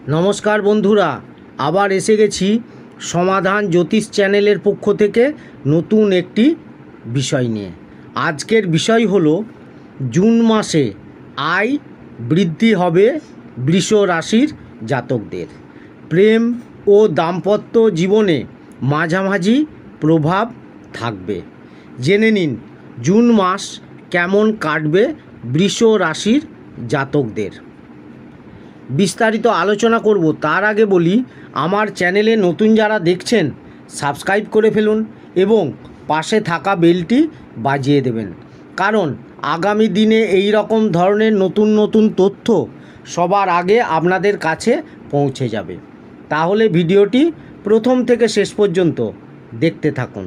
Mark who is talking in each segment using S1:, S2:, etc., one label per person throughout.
S1: নমস্কার বন্ধুরা, আবার এসে গেছি সমাধান জ্যোতিষ চ্যানেলের পক্ষ থেকে নতুন একটি বিষয় নিয়ে। আজকের বিষয় হলো জুন মাসে আয় বৃদ্ধি হবে বৃষ রাশির জাতকদের। প্রেম ও দাম্পত্য জীবনে মাঝামাঝি প্রভাব থাকবে। জেনে নিন জুন মাস কেমন কাটবে বৃষ রাশির জাতকদের। বিস্তারিত আলোচনা করব। তার আগে বলি, আমার চ্যানেলে নতুন যারা দেখছেন সাবস্ক্রাইব করে ফেলুন এবং পাশে থাকা বেলটি বাজিয়ে দেবেন, কারণ আগামী দিনে এই রকম ধরনের নতুন নতুন তথ্য সবার আগে আপনাদের কাছে পৌঁছে যাবে। তাহলে ভিডিওটি প্রথম থেকে শেষ পর্যন্ত দেখতে থাকুন।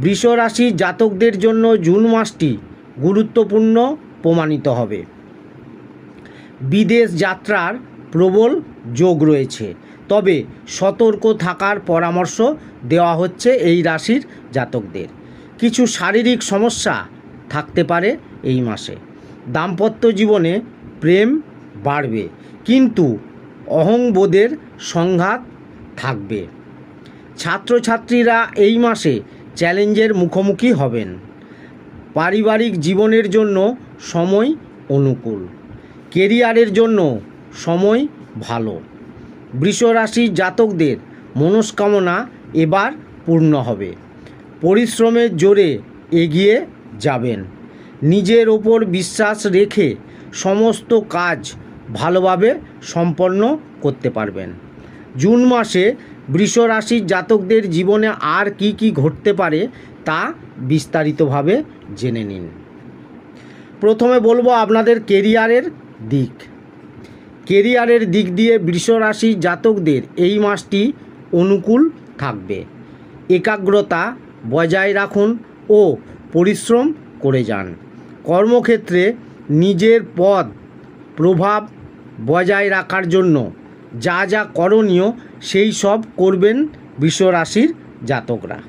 S1: বৃষ রাশির জাতকদের জন্য জুন মাসটি গুরুত্বপূর্ণ প্রমাণিত হবে। বিদেশ যাত্রার প্রবল যোগ রয়েছে, তবে সতর্ক থাকার পরামর্শ দেওয়া হচ্ছে এই রাশির জাতকদের। কিছু শারীরিক সমস্যা থাকতে পারে এই মাসে। দাম্পত্য জীবনে প্রেম বাড়বে, কিন্তু অহংবোধের সংঘাত থাকবে। ছাত্রছাত্রীরা এই মাসে চ্যালেঞ্জের মুখোমুখি হবেন। পারিবারিক জীবনের জন্য সময় অনুকূল। কেরিয়ারের জন্য সময় ভালো। বৃষ রাশির জাতকদের মনস্কামনা এবার পূর্ণ হবে। পরিশ্রমের জোরে এগিয়ে যাবেন। নিজের ওপর বিশ্বাস রেখে সমস্ত কাজ ভালোভাবে সম্পন্ন করতে পারবেন। জুন মাসে বৃষ রাশির জাতকদের জীবনে আর কি কি ঘটতে পারে তা বিস্তারিতভাবে জেনে নিন। প্রথমে বলবো আপনাদের কেরিয়ারের দিক। কেরিয়ারের দিক দিয়ে বৃষ রাশির জাতকদের এই মাসটি অনুকূল থাকবে। একাগ্রতা বজায় রাখুন ও পরিশ্রম করে যান। কর্মক্ষেত্রে নিজের পদ প্রভাব বজায় রাখার জন্য যা যা করণীয় সেই সব করবেন বৃষ রাশির জাতকরা।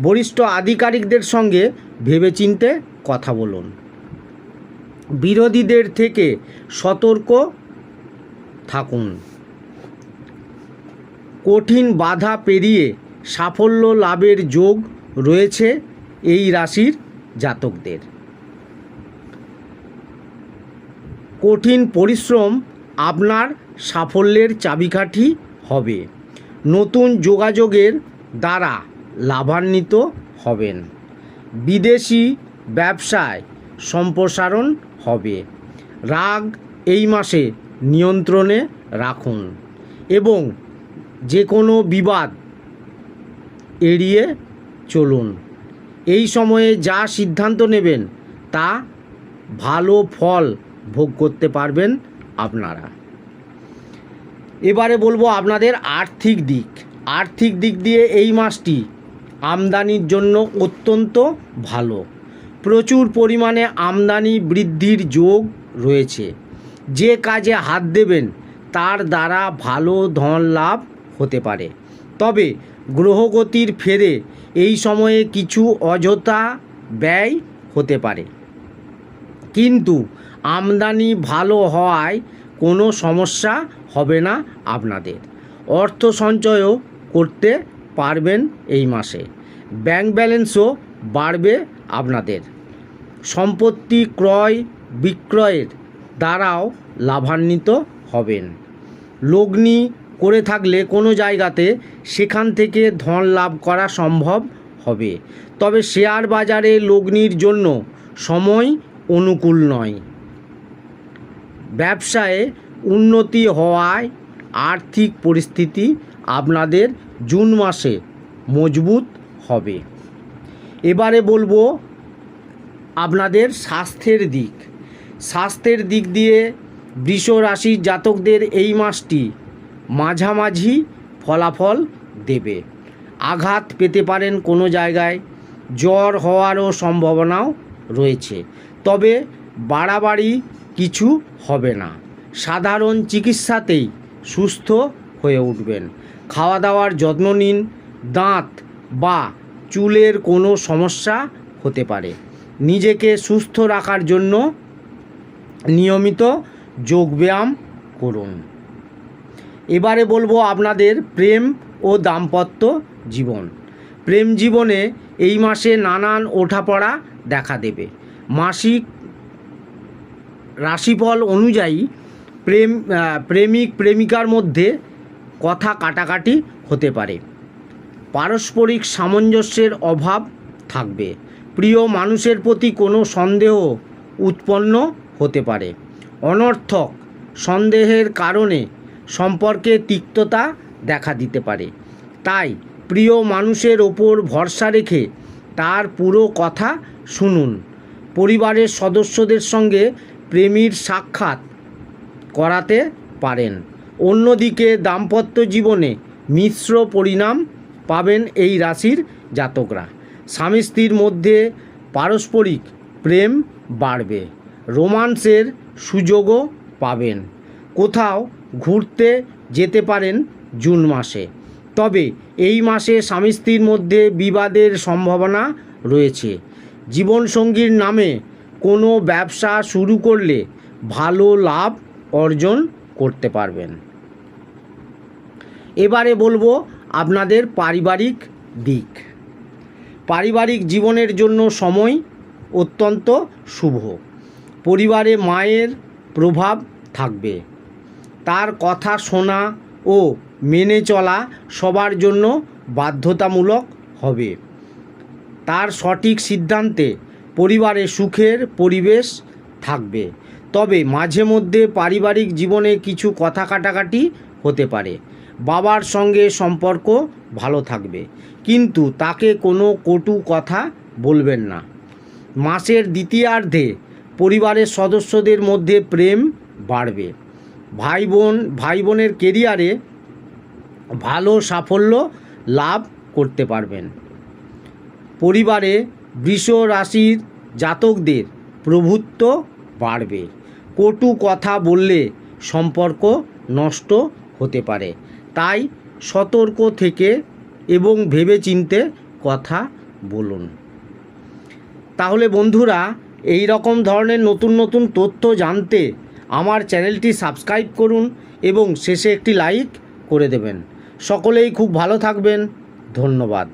S1: বরিষ্ঠ আধিকারিকদের সঙ্গে ভেবেচিন্তে কথা বলুন। বিরোধীদের থেকে সতর্ক থাকুন। কঠিন বাধা পেরিয়ে সাফল্য লাভের যোগ রয়েছে এই রাশির জাতকদের। কঠিন পরিশ্রম আপনার সাফল্যের চাবিকাঠি হবে। নতুন যোগাযোগের দ্বারা লাভান্বিত হবেন। বিদেশি ব্যবসায় সম্প্রসারণ হবে। রাগ এই মাসে নিয়ন্ত্রণে রাখুন এবং যে কোনো বিবাদ এড়িয়ে চলুন। এই সময়ে যা সিদ্ধান্ত নেবেন তা ভালো ফল ভোগ করতে পারবেন আপনারা। এবারে বলবো আপনাদের আর্থিক দিক। আর্থিক দিক দিয়ে এই মাসটি আমদানির জন্য অত্যন্ত ভালো। প্রচুর পরিমাণে আমদানি বৃদ্ধির যোগ রয়েছে। যে কাজে হাত দেবেন তার দ্বারা ভালো ধন লাভ হতে পারে, তবে গ্রহগতির ফেরে এই সময়ে কিছু অযথা ব্যয় হতে পারে, কিন্তু আমদানি ভালো হওয়ায় কোনো সমস্যা হবে না আপনাদের। অর্থ সঞ্চয়ও করতে পারবেন এই মাসে। ব্যাংক ব্যালেন্সও বাড়বে আপনাদের। সম্পত্তি ক্রয় বিক্রয়ের দ্বারাও লাভান্বিত হবেন। লগ্নি করে থাকলে কোনো জায়গাতে সেখান থেকে ধন লাভ করা সম্ভব হবে, তবে শেয়ার বাজারে লগ্নির জন্য সময় অনুকূল নয়। ব্যবসায়ে উন্নতি হওয়ায় আর্থিক পরিস্থিতি আপনাদের জুন মাসে মজবুত হবে। এবারে বলবো আপনাদের স্বাস্থ্যের দিক। স্বাস্থ্যের দিক দিয়ে বৃষ রাশির জাতকদের এই মাসটি মাঝামাঝি ফলাফল দেবে। আঘাত পেতে পারেন কোনো জায়গায়। জ্বর হওয়ারও সম্ভাবনাও রয়েছে, তবে বাড়াবাড়ি কিছু হবে না। সাধারণ চিকিৎসাতেই সুস্থ হয়ে উঠবেন। খাওয়া দাওয়ার যত্ন নিন। দাঁত বা চুলের কোনো সমস্যা হতে পারে। নিজেকে সুস্থ রাখার জন্য নিয়মিত যোগব্যায়াম করুন। এবারে বলবো আপনাদের প্রেম ও দাম্পত্য জীবন। প্রেম জীবনে এই মাসে নানান ওঠাপড়া দেখা দেবে। মাসিক রাশিফল অনুযায়ী প্রেমিক প্রেমিকার মধ্যে কথা কাটাকাটি হতে পারে। পারস্পরিক সামঞ্জস্যের অভাব থাকবে। প্রিয় মানুষের প্রতি কোনো সন্দেহ উৎপন্ন হতে পারে। অনর্থক সন্দেহের কারণে সম্পর্কে তিক্ততা দেখা দিতে পারে। তাই প্রিয় মানুষের ওপর ভরসা রেখে তার পুরো কথা শুনুন। পরিবারের সদস্যদের সঙ্গে প্রেমীর সাক্ষাৎ করাতে পারেন। অন্যদিকে দাম্পত্য জীবনে মিশ্র পরিণাম পাবেন এই রাশির জাতকরা। স্বামী স্ত্রীর মধ্যে পারস্পরিক প্রেম বাড়বে। রোমান্সের সুযোগও পাবেন। কোথাও ঘুরতে যেতে পারেন জুন মাসে। তবে এই মাসে স্বামী স্ত্রীর মধ্যে বিবাদের সম্ভাবনা রয়েছে। জীবনসঙ্গীর নামে কোনো ব্যবসা শুরু করলে ভালো লাভ অর্জন করতে পারবেন। এবারে বলবো আপনাদের পারিবারিক দিক। পারিবারিক জীবনের জন্য সময় অত্যন্ত শুভ। পরিবারে মায়ের প্রভাব থাকবে। তার কথা শোনা ও মেনে চলা সবার জন্য বাধ্যতামূলক হবে। তার সঠিক সিদ্ধান্তে পরিবারে সুখের পরিবেশ থাকবে। তবে মাঝে মধ্যে পারিবারিক জীবনে কিছু কথা কাটাকাটি হতে পারে। বাবার সঙ্গে সম্পর্ক ভালো থাকবে, কিন্তু তাকে কোনো কটু কথা বলবেন না। মাসের দ্বিতীয়ার্ধে পরিবারের সদস্যদের মধ্যে প্রেম বাড়বে। ভাই বোনের কেরিয়ারে ভালো সাফল্য লাভ করতে পারবেন। পরিবারে বৃষ রাশির জাতকদের প্রভুত্ব বাড়বে। কটু কথা বললে সম্পর্ক নষ্ট হতে পারে। তাই সতর্ক থেকে এবং ভেবেচিন্তে কথা বলুন। তাহলে বন্ধুরা, এই রকম ধরনের নতুন নতুন তথ্য জানতে আমার চ্যানেলটি সাবস্ক্রাইব করুন এবং শেষে একটি লাইক করে দেবেন। সকলেই খুব ভালো থাকবেন। ধন্যবাদ।